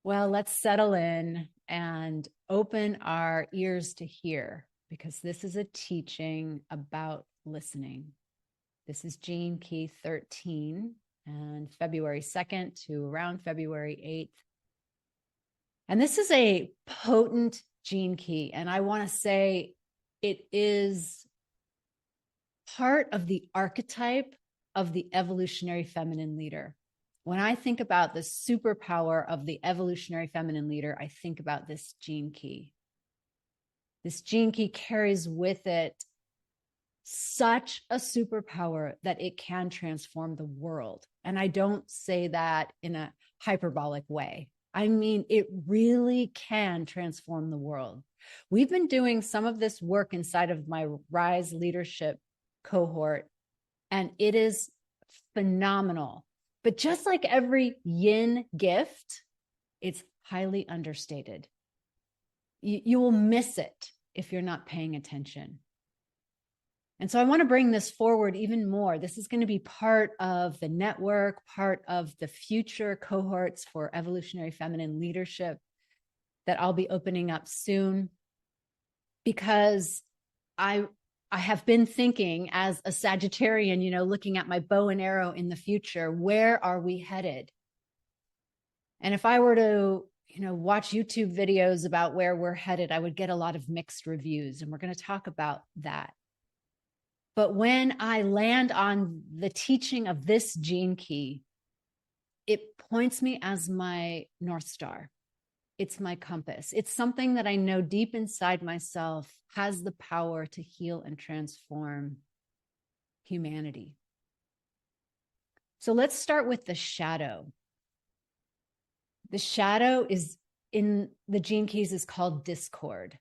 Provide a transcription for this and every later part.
Well, let's settle in and open our ears to hear, because this is a teaching about listening. This is Gene Key 13 and February 2nd to around February 8th. And this is a potent gene key. And I want to say it is part of the archetype of the evolutionary feminine leader. When I think about the superpower of the evolutionary feminine leader, I think about this gene key. This gene key carries with it such a superpower that it can transform the world. And I don't say that in a hyperbolic way. I mean, it really can transform the world. We've been doing some of this work inside of my Rise leadership cohort, and it is phenomenal. But just like every yin gift, it's highly understated. You will miss it if you're not paying attention. And so I want to bring this forward even more. This is going to be part of the network, part of the future cohorts for evolutionary feminine leadership that I'll be opening up soon, because I have been thinking as a Sagittarian, looking at my bow and arrow in the future, where are we headed? And if I were to, watch YouTube videos about where we're headed, I would get a lot of mixed reviews, and we're going to talk about that. But when I land on the teaching of this gene key, it points me as my North Star. It's my compass. It's something that I know deep inside myself has the power to heal and transform humanity. So let's start with the shadow. The shadow is in the gene keys is called discord.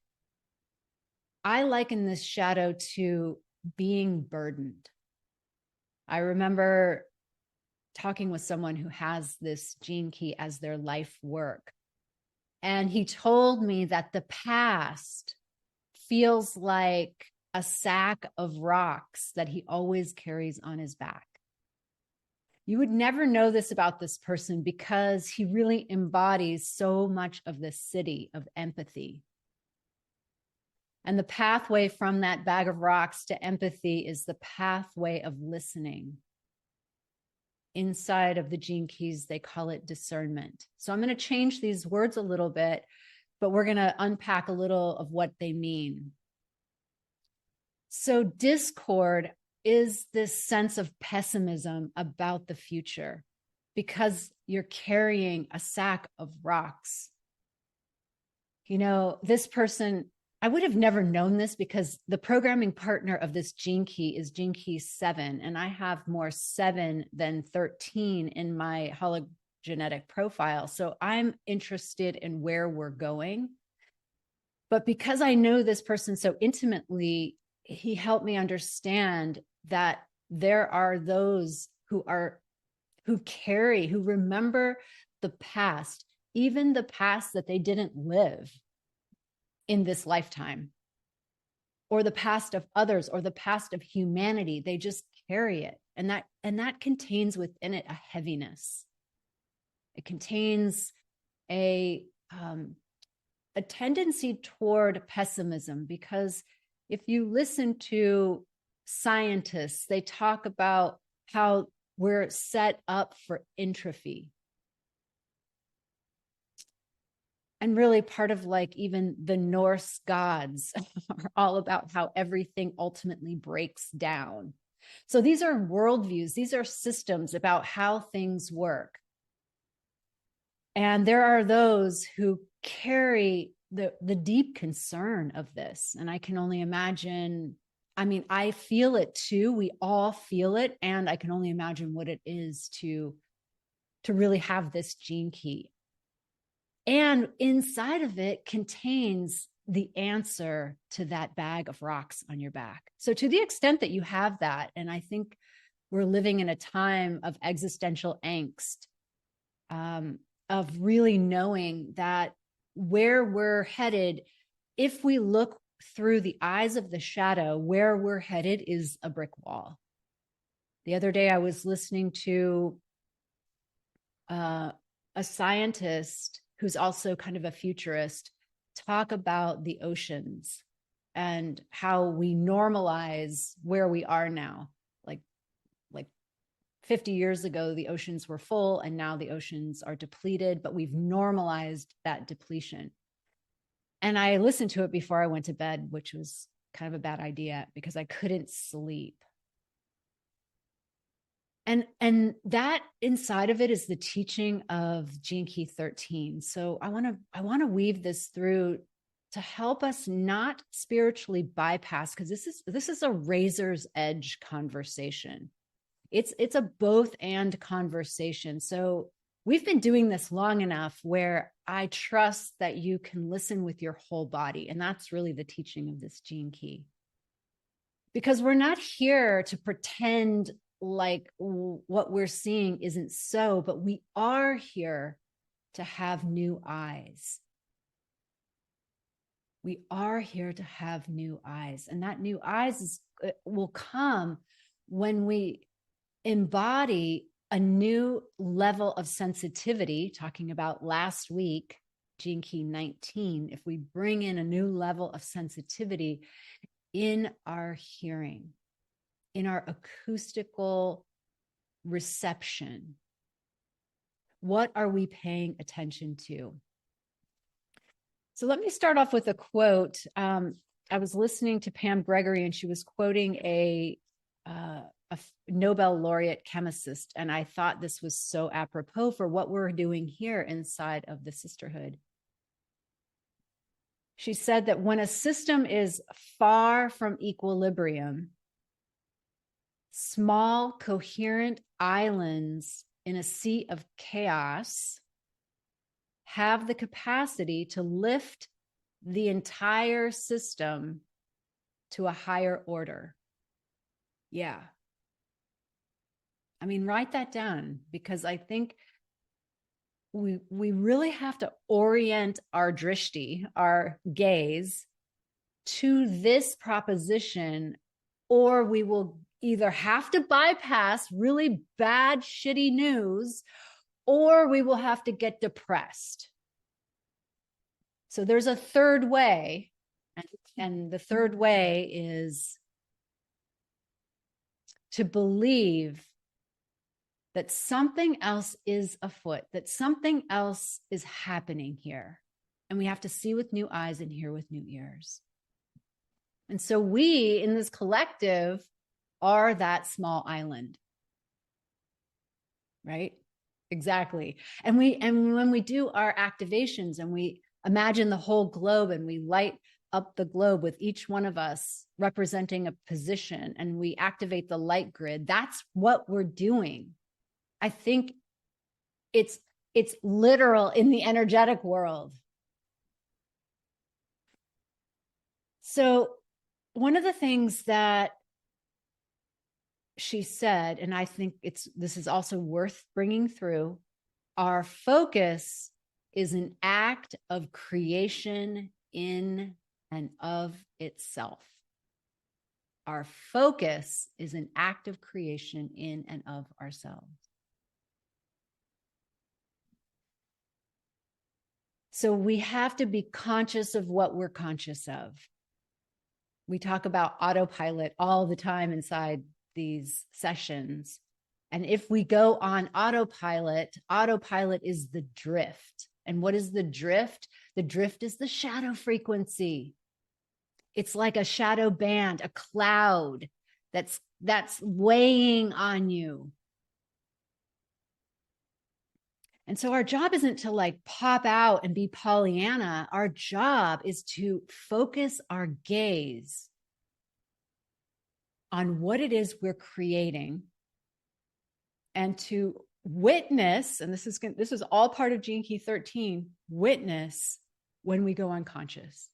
I liken this shadow to being burdened. I remember talking with someone who has this gene key as their life work. And he told me that the past feels like a sack of rocks that he always carries on his back. You would never know this about this person because he really embodies so much of the city of empathy. And the pathway from that bag of rocks to empathy is the pathway of listening. Inside of the gene keys, they call it discernment. So I'm going to change these words a little bit, but we're going to unpack a little of what they mean. So discord is this sense of pessimism about the future because you're carrying a sack of rocks. This person, I would have never known this because the programming partner of this gene key is gene key 7, and I have more 7 than 13 in my hologenetic profile. So I'm interested in where we're going. But because I know this person so intimately, he helped me understand that there are those who remember the past, even the past that they didn't live in this lifetime, or the past of others, or the past of humanity. They just carry it. And that contains within it a heaviness. It contains a tendency toward pessimism, because if you listen to scientists, they talk about how we're set up for entropy. And really part of even the Norse gods are all about how everything ultimately breaks down. So these are worldviews. These are systems about how things work. And there are those who carry the deep concern of this. And I can only imagine, I feel it too. We all feel it. And I can only imagine what it is to really have this gene key. And inside of it contains the answer to that bag of rocks on your back. So to the extent that you have that, and I think we're living in a time of existential angst, of really knowing that where we're headed, if we look through the eyes of the shadow, where we're headed is a brick wall. The other day I was listening to a scientist who's also kind of a futurist, talk about the oceans and how we normalize where we are now. Like 50 years ago, the oceans were full and now the oceans are depleted, but we've normalized that depletion. And I listened to it before I went to bed, which was kind of a bad idea because I couldn't sleep. And that inside of it is the teaching of Gene Key 13. So I want to weave this through to help us not spiritually bypass, because this is a razor's edge conversation. It's a both and conversation. So we've been doing this long enough where I trust that you can listen with your whole body. And that's really the teaching of this Gene Key. Because we're not here to pretend like what we're seeing isn't so, but we are here to have new eyes. We are here to have new eyes. And that new eyes will come when we embody a new level of sensitivity, talking about last week, Gene Key 19, if we bring in a new level of sensitivity in our hearing, in our acoustical reception. What are we paying attention to? So let me start off with a quote. I was listening to Pam Gregory, and she was quoting a Nobel laureate chemist, and I thought this was so apropos for what we're doing here inside of the sisterhood. She said that when a system is far from equilibrium, small, coherent islands in a sea of chaos have the capacity to lift the entire system to a higher order. Yeah. I mean, write that down, because I think we really have to orient our drishti, our gaze, to this proposition, or we will either have to bypass really bad, shitty news, or we will have to get depressed. So there's a third way, and the third way is to believe that something else is afoot, that something else is happening here. And we have to see with new eyes and hear with new ears. And so we in this collective are that small island. Right? Exactly. And when we do our activations and we imagine the whole globe and we light up the globe with each one of us representing a position and we activate the light grid, that's what we're doing. I think it's literal in the energetic world. So one of the things that she said, and I think this is also worth bringing through, our focus is an act of creation in and of itself. Our focus is an act of creation in and of ourselves. So we have to be conscious of what we're conscious of. We talk about autopilot all the time inside these sessions. And if we go on autopilot, autopilot is the drift. And what is the drift? The drift is the shadow frequency. It's like a shadow band, a cloud that's weighing on you. And so our job isn't to like pop out and be Pollyanna. Our job is to focus our gaze on what it is we're creating and to witness, and this is all part of Gene Key 13, witness when we go unconscious.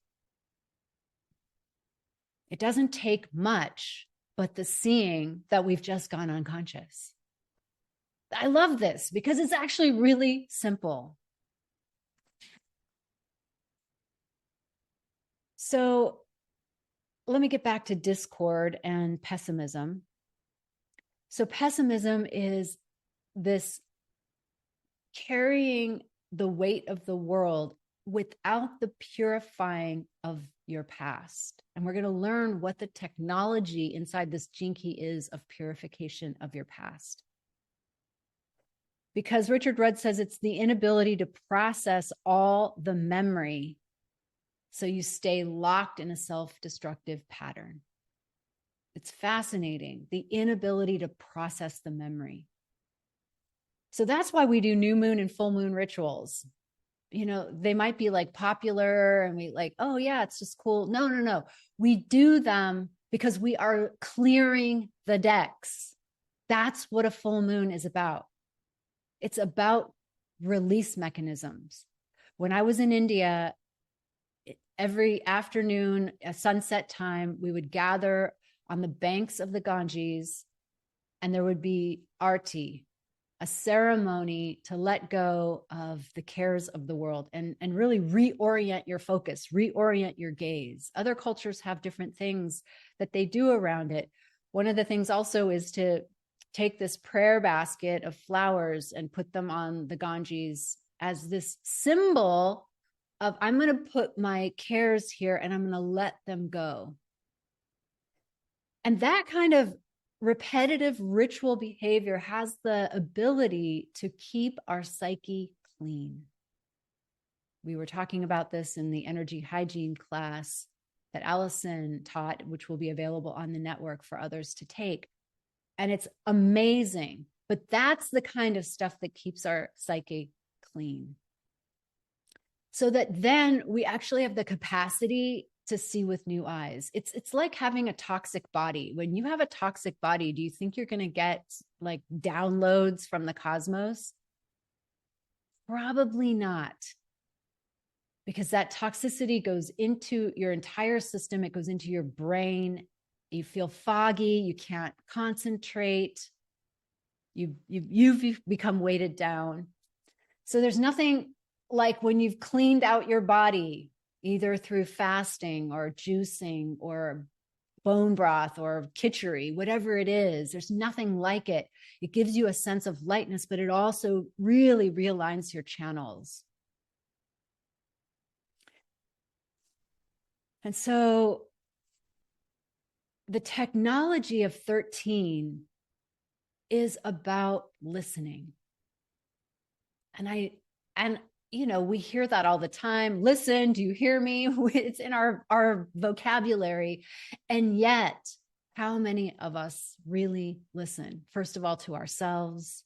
It doesn't take much, but the seeing that we've just gone unconscious. I love this because it's actually really simple. So let me get back to discord and pessimism. So pessimism is this carrying the weight of the world without the purifying of your past. And we're going to learn what the technology inside this gene key is of purification of your past. Because Richard Rudd says it's the inability to process all the memory, so you stay locked in a self-destructive pattern. It's fascinating, the inability to process the memory. So that's why we do new moon and full moon rituals. You know, they might be like popular and we like, oh yeah, it's just cool. No. We do them because we are clearing the decks. That's what a full moon is about. It's about release mechanisms. When I was in India, every afternoon, at sunset time, we would gather on the banks of the Ganges, and there would be arti, a ceremony to let go of the cares of the world and really reorient your focus, reorient your gaze. Other cultures have different things that they do around it. One of the things also is to take this prayer basket of flowers and put them on the Ganges as this symbol of, I'm going to put my cares here and I'm going to let them go. And that kind of repetitive ritual behavior has the ability to keep our psyche clean. We were talking about this in the energy hygiene class that Allison taught, which will be available on the network for others to take. And it's amazing, but that's the kind of stuff that keeps our psyche clean. So that then we actually have the capacity to see with new eyes. It's like having a toxic body. When you have a toxic body, do you think you're going to get like downloads from the cosmos? Probably not. Because that toxicity goes into your entire system. It goes into your brain. You feel foggy. You can't concentrate. You've become weighted down. So there's nothing like when you've cleaned out your body, either through fasting or juicing or bone broth or kitchery, whatever it is, there's nothing like it. It gives you a sense of lightness, but it also really realigns your channels. And so the technology of 13 is about listening. And you know, we hear that all the time. Listen, do you hear me? It's in our vocabulary. And yet, how many of us really listen? First of all, to ourselves,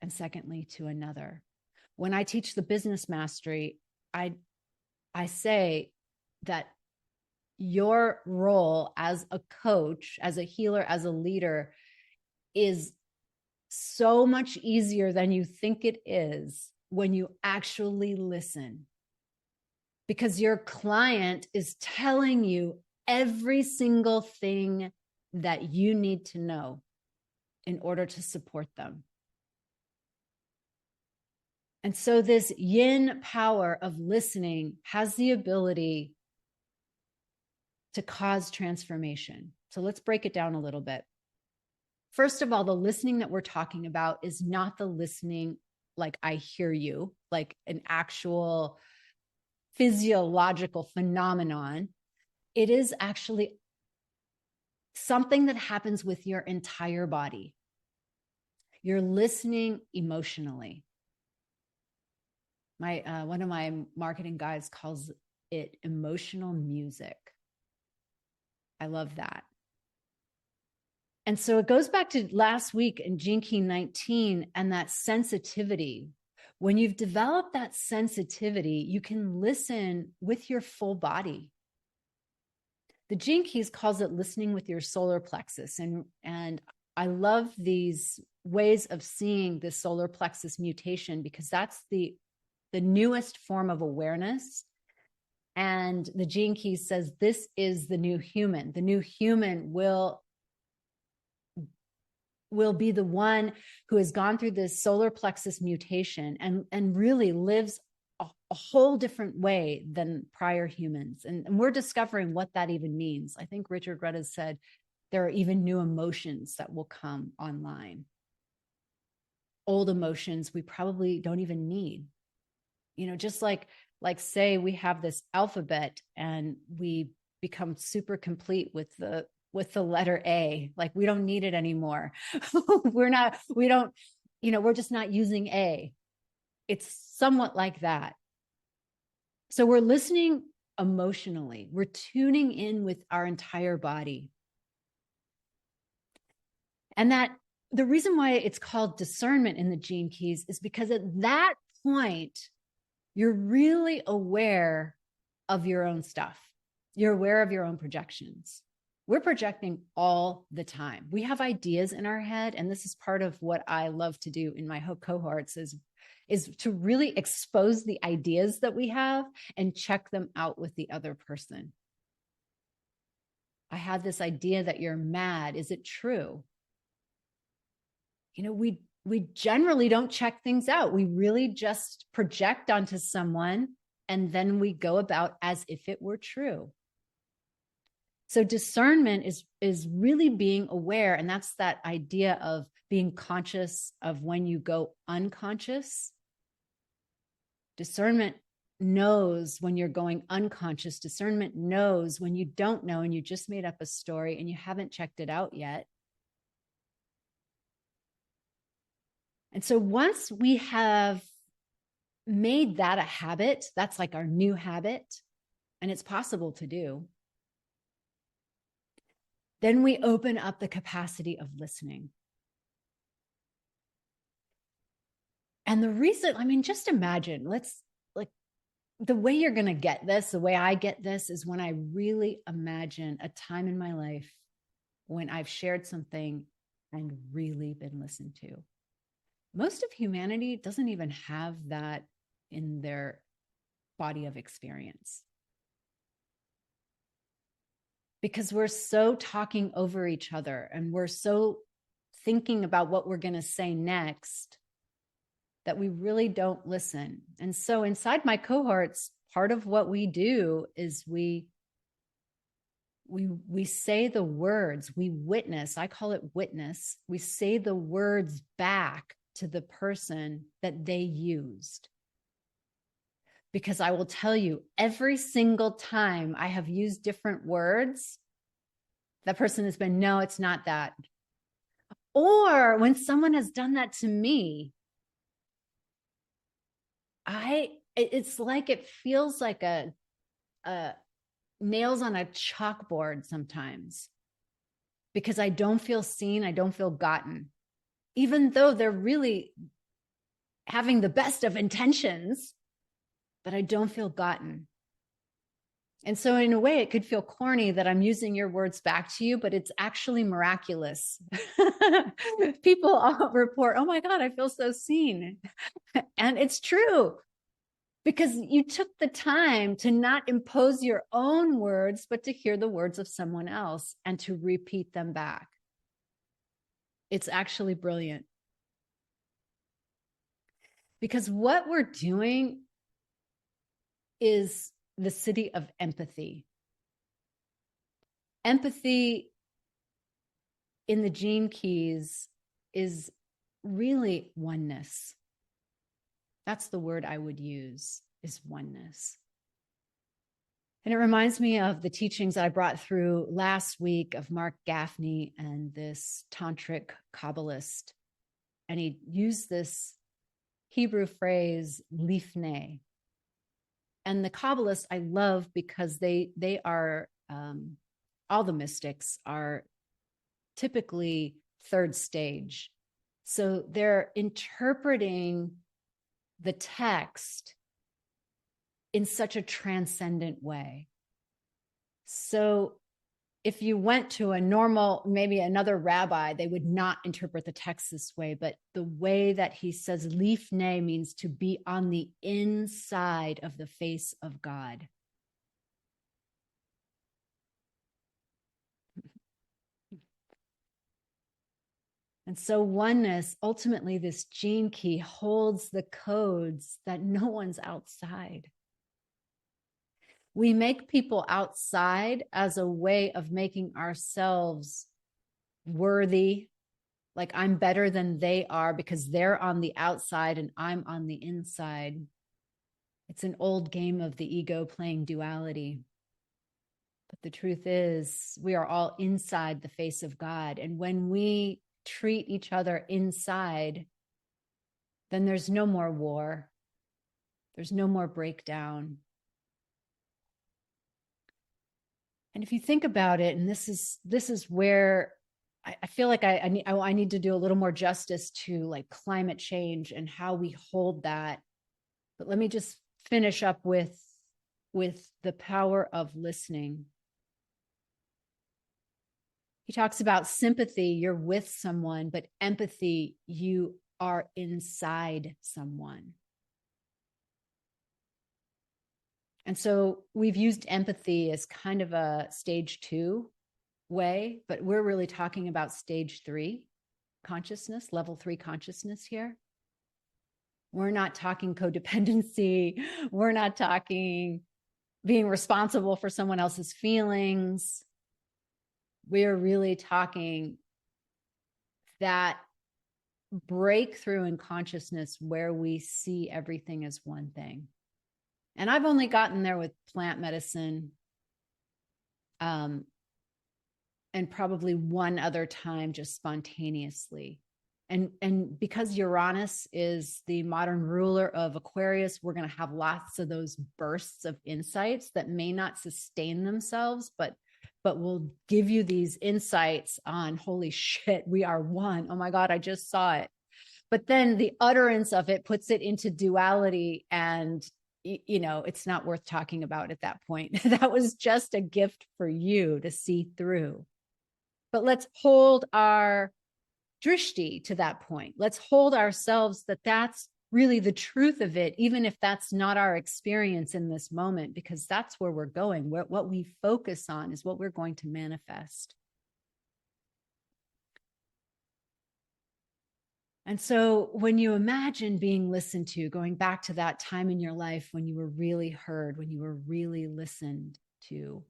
and secondly, to another. When I teach the business mastery, I say that your role as a coach, as a healer, as a leader is so much easier than you think it is when you actually listen, because your client is telling you every single thing that you need to know in order to support them. And so this yin power of listening has the ability to cause transformation. So let's break it down a little bit. First of all, the listening that we're talking about is not the listening like I hear you, like an actual physiological phenomenon. It is actually something that happens with your entire body. You're listening emotionally. One of my marketing guys calls it emotional music. I love that. And so it goes back to last week in Gene Key 19 and that sensitivity. When you've developed that sensitivity, you can listen with your full body. The Gene Keys calls it listening with your solar plexus. And I love these ways of seeing the solar plexus mutation because that's the newest form of awareness. And the Gene Key says this is the new human. The new human will be the one who has gone through this solar plexus mutation and really lives a whole different way than prior humans. And we're discovering what that even means. I think Richard Rudd has said there are even new emotions that will come online. Old emotions we probably don't even need. just like say we have this alphabet and we become super complete with the letter A, like we don't need it anymore. We're just not using A. It's somewhat like that. So we're listening emotionally. We're tuning in with our entire body. And that the reason why it's called discernment in the Gene Keys is because at that point, you're really aware of your own stuff. You're aware of your own projections. We're projecting all the time. We have ideas in our head. And this is part of what I love to do in my cohorts is to really expose the ideas that we have and check them out with the other person. I had this idea that you're mad. Is it true? We generally don't check things out. We really just project onto someone and then we go about as if it were true. So discernment is really being aware. And that's that idea of being conscious of when you go unconscious. Discernment knows when you're going unconscious. Discernment knows when you don't know and you just made up a story and you haven't checked it out yet. And so once we have made that a habit, that's like our new habit, and it's possible to do, then we open up the capacity of listening. And the reason, just imagine, the way you're going to get this, the way I get this is when I really imagine a time in my life when I've shared something and really been listened to. Most of humanity doesn't even have that in their body of experience. Because we're so talking over each other and we're so thinking about what we're going to say next that we really don't listen. And so inside my cohorts, part of what we do is we say the words, we witness, I call it witness. We say the words back to the person that they used. Because I will tell you, every single time I have used different words, that person has been, no, it's not that. Or when someone has done that to me, it's like, it feels like a nails on a chalkboard sometimes, because I don't feel seen, I don't feel gotten, even though they're really having the best of intentions, but I don't feel gotten. And so in a way, it could feel corny that I'm using your words back to you, but it's actually miraculous. People all report, oh my God, I feel so seen. And it's true, because you took the time to not impose your own words, but to hear the words of someone else and to repeat them back. It's actually brilliant. Because what we're doing is the city of empathy. Empathy in the Gene Keys is really oneness. That's the word I would use, is oneness. And it reminds me of the teachings I brought through last week of Mark Gaffney and this tantric Kabbalist. And he used this Hebrew phrase, lifnei. And the Kabbalists I love because they are, all the mystics are typically third stage. So they're interpreting the text in such a transcendent way. So if you went to a normal, maybe another rabbi, they would not interpret the text this way. But the way that he says lifnei means to be on the inside of the face of God. And so oneness, ultimately, this gene key holds the codes that no one's outside. We make people outside as a way of making ourselves worthy, like I'm better than they are because they're on the outside and I'm on the inside. It's an old game of the ego playing duality. But the truth is, we are all inside the face of God. And when we treat each other inside, then there's no more war. There's no more breakdown. And if you think about it, and this is where I feel like I need to do a little more justice to like climate change and how we hold that. But let me just finish up with the power of listening. He talks about sympathy, you're with someone, but empathy, you are inside someone. And so we've used empathy as kind of a stage 2 way, but we're really talking about stage 3 consciousness, level 3 consciousness here. We're not talking codependency. We're not talking being responsible for someone else's feelings. We're really talking that breakthrough in consciousness where we see everything as one thing. And I've only gotten there with plant medicine, and probably one other time just spontaneously. And because Uranus is the modern ruler of Aquarius, we're going to have lots of those bursts of insights that may not sustain themselves, but will give you these insights on, holy shit, we are one. Oh my God, I just saw it. But then the utterance of it puts it into duality, and it's not worth talking about at that point. That was just a gift for you to see through. But let's hold our drishti to that point. Let's hold ourselves that that's really the truth of it, even if that's not our experience in this moment, because that's where we're going. What we focus on is what we're going to manifest. And so when you imagine being listened to, going back to that time in your life when you were really heard, when you were really listened to,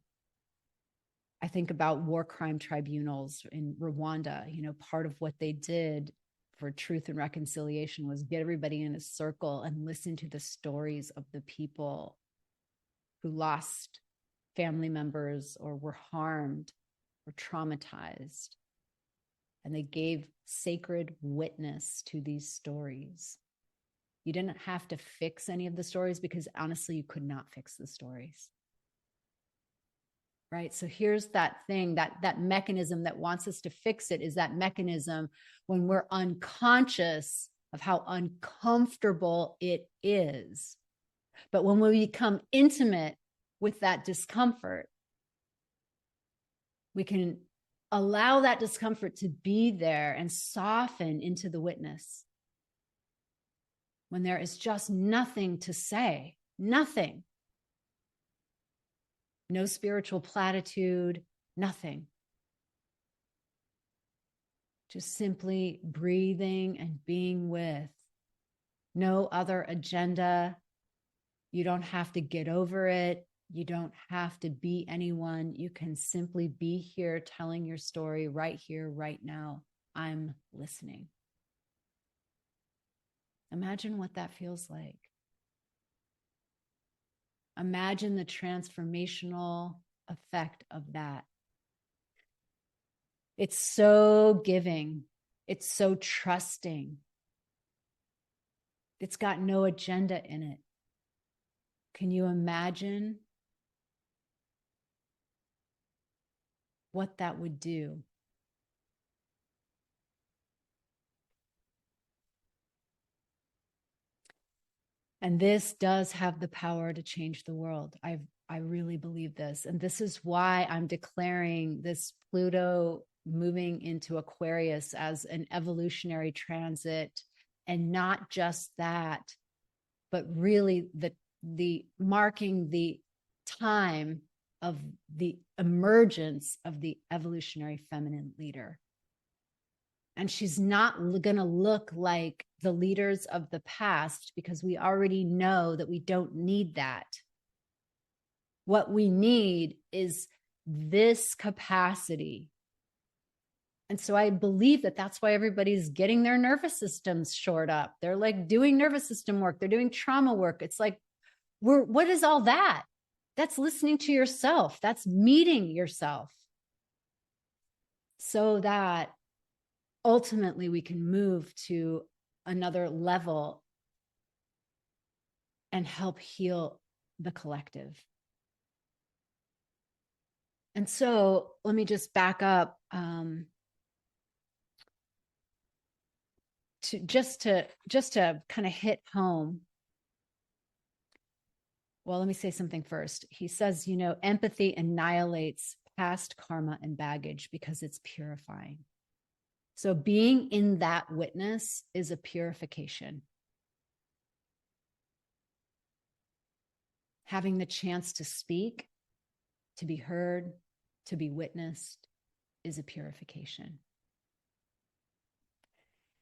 I think about war crime tribunals in Rwanda. Part of what they did for truth and reconciliation was get everybody in a circle and listen to the stories of the people who lost family members or were harmed or traumatized. And they gave sacred witness to these stories. You didn't have to fix any of the stories because honestly, you could not fix the stories. Right? So here's that thing, that mechanism that wants us to fix it is that mechanism when we're unconscious of how uncomfortable it is. But when we become intimate with that discomfort, we can allow that discomfort to be there and soften into the witness. When there is just nothing to say, nothing. No spiritual platitude, nothing. Just simply breathing and being with. No other agenda. You don't have to get over it. You don't have to be anyone. You can simply be here telling your story right here, right now. I'm listening. Imagine what that feels like. Imagine the transformational effect of that. It's so giving. It's so trusting. It's got no agenda in it. Can you imagine what that would do? And this does have the power to change the world. I really believe this. And this is why I'm declaring this Pluto moving into Aquarius as an evolutionary transit. And not just that, but really the marking the time of the emergence of the evolutionary feminine leader. And she's not going to look like the leaders of the past because we already know that we don't need that. What we need is this capacity. And so I believe that that's why everybody's getting their nervous systems shored up. They're like doing nervous system work. They're doing trauma work. It's like, What is all that? That's listening to yourself. That's meeting yourself so that ultimately we can move to another level and help heal the collective. And so let me just back up to just to kind of hit home. Well, let me say something first. He says, empathy annihilates past karma and baggage because it's purifying. So being in that witness is a purification. Having the chance to speak, to be heard, to be witnessed is a purification.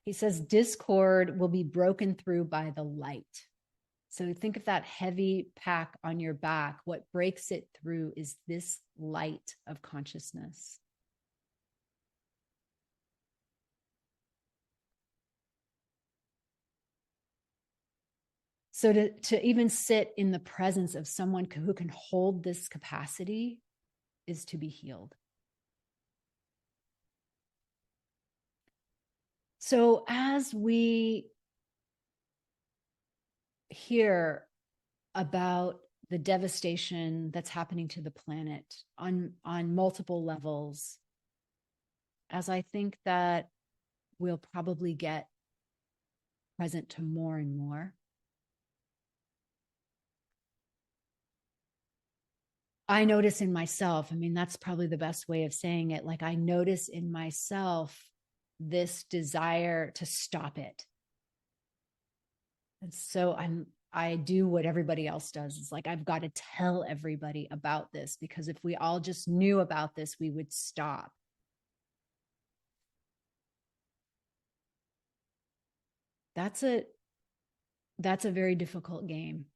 He says discord will be broken through by the light. So think of that heavy pack on your back. What breaks it through is this light of consciousness. So to even sit in the presence of someone who can hold this capacity is to be healed. So as we hear about the devastation that's happening to the planet on multiple levels, as I think that we'll probably get present to more and more, I notice in myself, that's probably the best way of saying it. Like I notice in myself this desire to stop it. And so I do what everybody else does. It's like, I've got to tell everybody about this, because if we all just knew about this, we would stop. That's a very difficult game.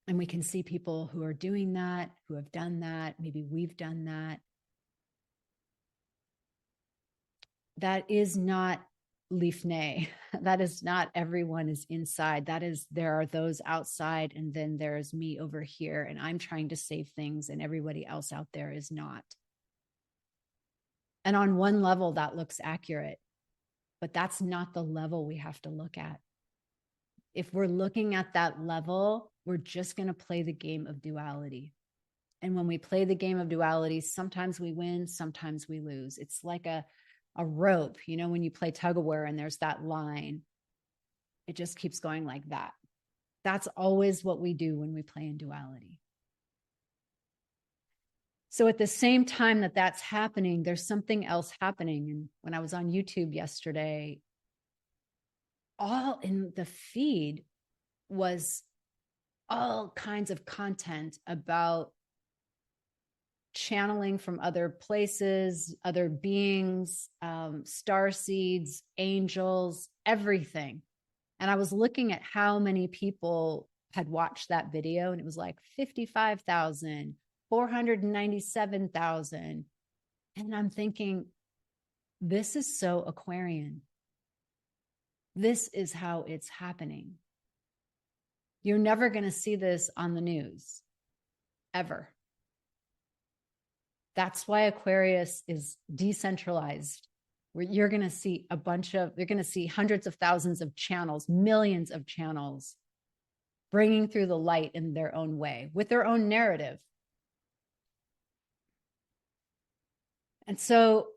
And we can see people who are doing that, who have done that. Maybe we've done that. That is not Lifnei. That is not everyone is inside. There are those outside, and then there's me over here, and I'm trying to save things, and everybody else out there is not. And on one level, that looks accurate, but that's not the level we have to look at. If we're looking at that level, we're just going to play the game of duality. And when we play the game of duality, sometimes we win, sometimes we lose. It's like a rope, when you play tug of war and there's that line, it just keeps going like that. That's always what we do when we play in duality. So at the same time that that's happening, there's something else happening. And when I was on YouTube yesterday, all in the feed was all kinds of content about channeling from other places, other beings, star seeds, angels, everything. And I was looking at how many people had watched that video, and it was like 55,000, 497,000. And I'm thinking, this is so Aquarian. This is how it's happening. You're never going to see this on the news, ever. That's why Aquarius is decentralized, where you're going to see you're going to see hundreds of thousands of channels, millions of channels bringing through the light in their own way, with their own narrative. And so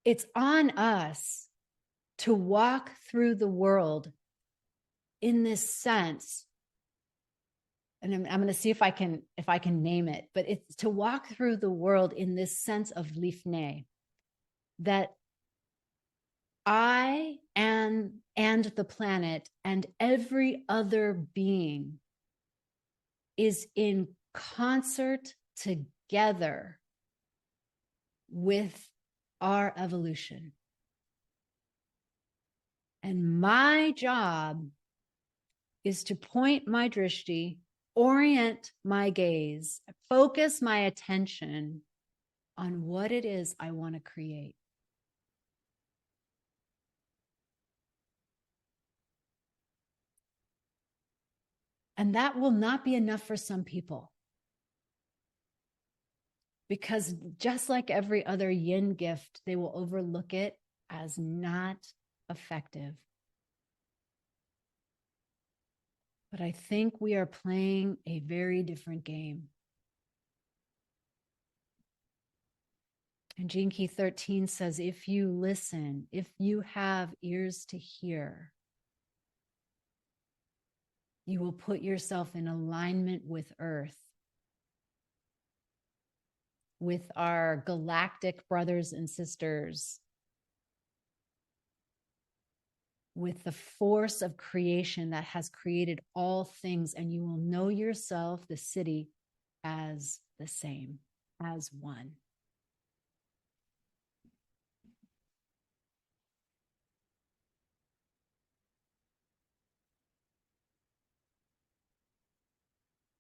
it's on us to walk through the world in this sense. And I'm going to see if I can name it, but it's to walk through the world in this sense of Lifnei, that I and the planet and every other being is in concert together with our evolution. And my job is to point my drishti, orient my gaze, focus my attention on what it is I want to create. And that will not be enough for some people. Because just like every other yin gift, they will overlook it as not effective. But I think we are playing a very different game. And Gene Key 13 says, if you listen, if you have ears to hear, you will put yourself in alignment with Earth, with our galactic brothers and sisters, with the force of creation that has created all things, and you will know yourself, the city, as the same, as one.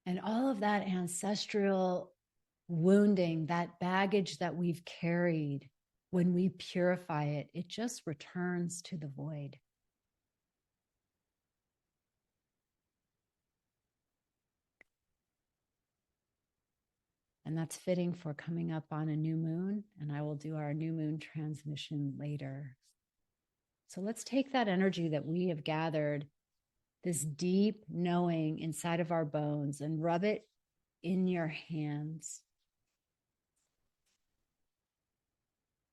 And all of that ancestral wounding, that baggage that we've carried, when we purify it, it just returns to the void. And that's fitting for coming up on a new moon. And I will do our new moon transmission later. So let's take that energy that we have gathered, this deep knowing inside of our bones, and rub it in your hands.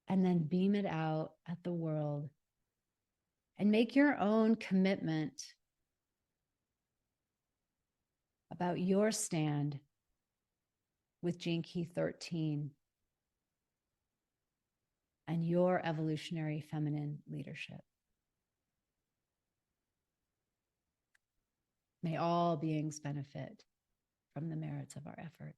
And then beam it out at the world. And make your own commitment about your stand with Gene Key 13 and your evolutionary feminine leadership. May all beings benefit from the merits of our efforts.